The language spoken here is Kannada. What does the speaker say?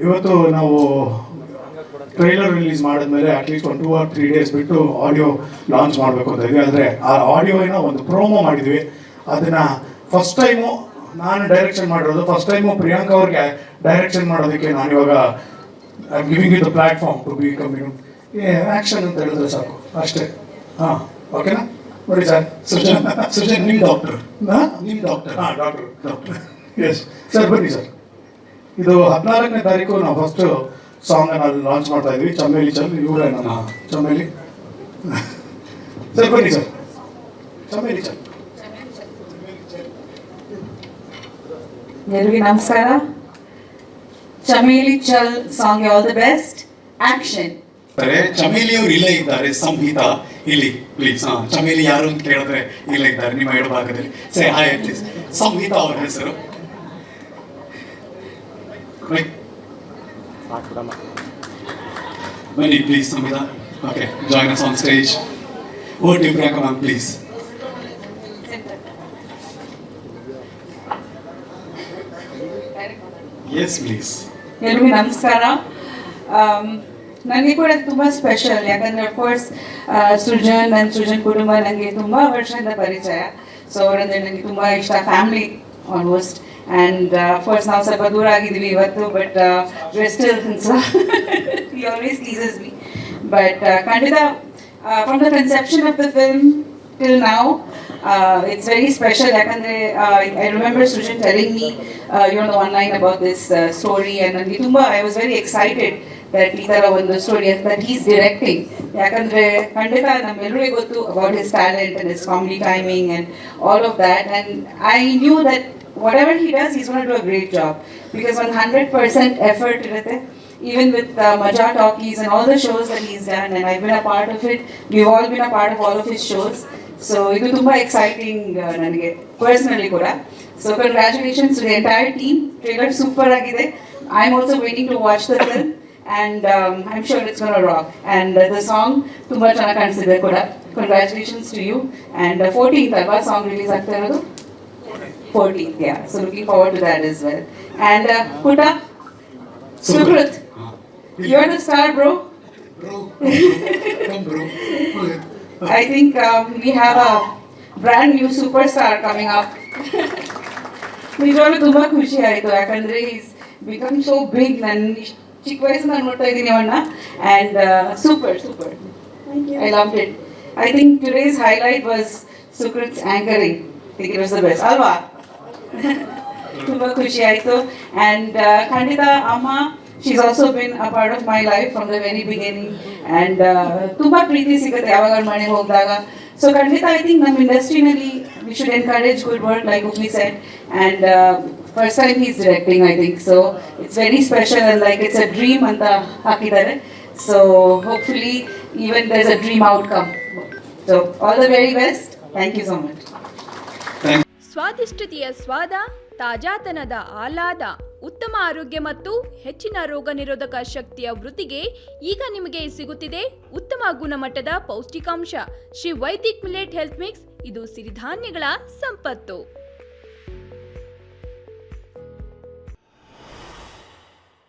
ಇವತ್ತು ನಾವು ಟ್ರೈಲರ್ ರಿಲೀಸ್ ಮಾಡಿದ್ಮೇಲೆ ಅಟ್ಲೀಸ್ಟ್ 1 or 3 days ಬಿಟ್ಟು ಆಡಿಯೋ ಲಾಂಚ್ ಮಾಡಬೇಕು ಅಂತ ಇದ್ವಿ. ಆದರೆ ಆ ಆಡಿಯೋನ ಒಂದು ಪ್ರೋಮೋ ಮಾಡಿದ್ವಿ. ಅದನ್ನು ಫಸ್ಟ್ ಟೈಮು ನಾನು ಡೈರೆಕ್ಷನ್ ಮಾಡಿರೋದು, ಫಸ್ಟ್ ಟೈಮು ಪ್ರಿಯಾಂಕಾ ಅವ್ರಿಗೆ ಡೈರೆಕ್ಷನ್ ಮಾಡೋದಕ್ಕೆ ನಾನು ಇವಾಗ I am giving you the platform to be coming action ಅಂತ ಹೇಳಿದ್ರೆ ಸಾಕು ಅಷ್ಟೇ. ಹಾಂ, ಓಕೆನಾ? ನೋಡಿ ಸರ್, ಸುಜನ್ ನಿಮ್ಮ ಡಾಕ್ಟರ್, ಹಾಂ ಡಾಕ್ಟರ್ ಎಸ್ ಸರ್. ಬನ್ನಿ ಸರ್, ಇದು 14ನೇ ತಾರೀಕು ನಾವು ಫಸ್ಟ್ ಸಾಂಗನ್ನು ಲಾಂಚ್ ಮಾಡ್ತಾ ಇದ್ವಿ. ಚಮೇಲಿ ಚಲ್, ಇವರೇ ನನ್ನ ಚಮೇಲಿ ಸರ್. ಬನ್ನಿ ಸರ್, ಚಮೇಲಿ ಚಲ್. ಎಲ್ಲರಿಗೂ ನಮಸ್ಕಾರ. ಚಮೇಲಿ ಚಲ್ song all the best. Action. Chamoli ಅವರು ಇಲ್ಲೇ ಇದ್ದಾರೆ, ಸಂಹಿತಾ ಇಲ್ಲಿ ಪ್ಲೀಸ್. ಚಮೇಲಿ ಯಾರು ಅಂತ ಕೇಳಿದ್ರೆ ಇಲ್ಲೇ ಇದ್ದಾರೆ ನಿಮ್ಮ ಎಡಭಾಗದಲ್ಲಿ. Say hi please. ಸಂಹಿತಾ ಅವರ ಹೆಸರು. ಬನ್ನಿ please Samhita. Okay, join us on stage. Over to Priyanka ma'am please. Yes please. ಎಲ್ಲರಿಗೂ ನಮಸ್ಕಾರ. ನನಗೆ ಕೂಡ ತುಂಬ ಸ್ಪೆಷಲ್, ಯಾಕಂದರೆ ಅಫ್ಕೋರ್ಸ್ ಸೃಜನ್ ಕುಟುಂಬ ನನಗೆ ತುಂಬ ವರ್ಷದಿಂದ ಪರಿಚಯ. ಸೊ ಅವರಂದರೆ ನನಗೆ ತುಂಬ ಇಷ್ಟ, ಫ್ಯಾಮಿಲಿ ಆಲ್ಮೋಸ್ಟ್. ಆ್ಯಂಡ್ ಅಫ್ಕೋರ್ಸ್ ನಾವು ಸ್ವಲ್ಪ ದೂರ ಆಗಿದ್ದೀವಿ ಇವತ್ತು, but still he always teases me. But ಖಂಡಿತ from the conception of the film till now, it's very special. ಯಾಕಂದರೆ I remember Srujan telling me the one line about this story, and ನನಗೆ ತುಂಬ I was very excited that ಈ ಥರ ಒಂದು ಸ್ಟೋರಿ that he's directing. ಯಾಕಂದರೆ ಖಂಡಿತ ನಮ್ಮೆಲ್ಲರಿಗೂ ಗೊತ್ತು about his talent and his comedy timing and all of that, and I knew that whatever he does, he's going to do a great job, because 100% effort irutte. Even with Maja Talkies and all the shows that he's done, and I've been a part of it. We've all been a part of all of his shows. So ಇದು ತುಂಬಾ ಎಕ್ಸೈಟಿಂಗ್ ನನಗೆ ಪರ್ಸನಲಿ ಕೂಡ. So congratulations to the entire team. Trailer super ಆಗಿದೆ. I am also waiting to watch the film, and I am sure it's gonna rock. And the song ತುಂಬ ಚೆನ್ನಾಗಿ ಕಾಣಿಸಿದೆ ಕೂಡ. Congratulations to you. And 14th ಅಲ್ವಾ ಸಾಂಗ್ ರಿಲೀಸ್ ಆಗ್ತಾ ಇರೋದು? 14th, yeah. So looking forward to that as well. And Kuta, Sukrit, you're the star, bro. Come bro. I think we have a brand new superstar coming up. ನಿಜವಾಗ್ಲೂ ತುಂಬ ಖುಷಿ ಆಯಿತು, ಯಾಕಂದರೆ ಈಸ್ ಬಿಕಮ್ ಸೋ ಬಿಗ್. ನನ್ನ ಚಿಕ್ಕ ವಯಸ್ಸಿನ ನೋಡ್ತಾ ಇದ್ದೀನಿ ಅವನ್ನ. And super I loved it. I think today's highlight was Sukrit's anchoring. I think it was the best ಅಲ್ವಾ? ತುಂಬ ಖುಷಿ ಆಯಿತು. ಆ್ಯಂಡ್ ಖಂಡಿತ ಅಮ್ಮ, she's also been a part of my life from the very beginning, and ತುಂಬ ಪ್ರೀತಿ ಸಿಗುತ್ತೆ ಯಾವಾಗ ಮನೆಗೆ ಹೋಗಿದಾಗ. ಸೊ ಖಂಡಿತ ಐ ಥಿಂಕ್ ನಮ್ಮ ಇಂಡಸ್ಟ್ರಿನಲ್ಲಿ we should encourage good work, like Upmi said, and first time he's directing, I think, so it's very special, and like it's a dream ಅಂತ ಹಾಕಿದ್ದಾರೆ. So hopefully even there's a dream outcome. So all the very best. Thank you so much. ಸ್ವಾದಿಷ್ಟತೆಯ ಸ್ವಾದ, ತಾಜಾತನದ ಆಹ್ಲಾದ, ಉತ್ತಮ ಆರೋಗ್ಯ ಮತ್ತು ಹೆಚ್ಚಿನ ರೋಗ ನಿರೋಧಕ ಶಕ್ತಿಯ ವೃದ್ಧಿಗೆ ಈಗ ನಿಮಗೆ ಸಿಗುತ್ತಿದೆ ಉತ್ತಮ ಗುಣಮಟ್ಟದ ಪೌಷ್ಟಿಕಾಂಶ. Shri Vaidik millet health mix. ಇದು ಸಿರಿಧಾನ್ಯಗಳ ಸಂಪತ್ತು.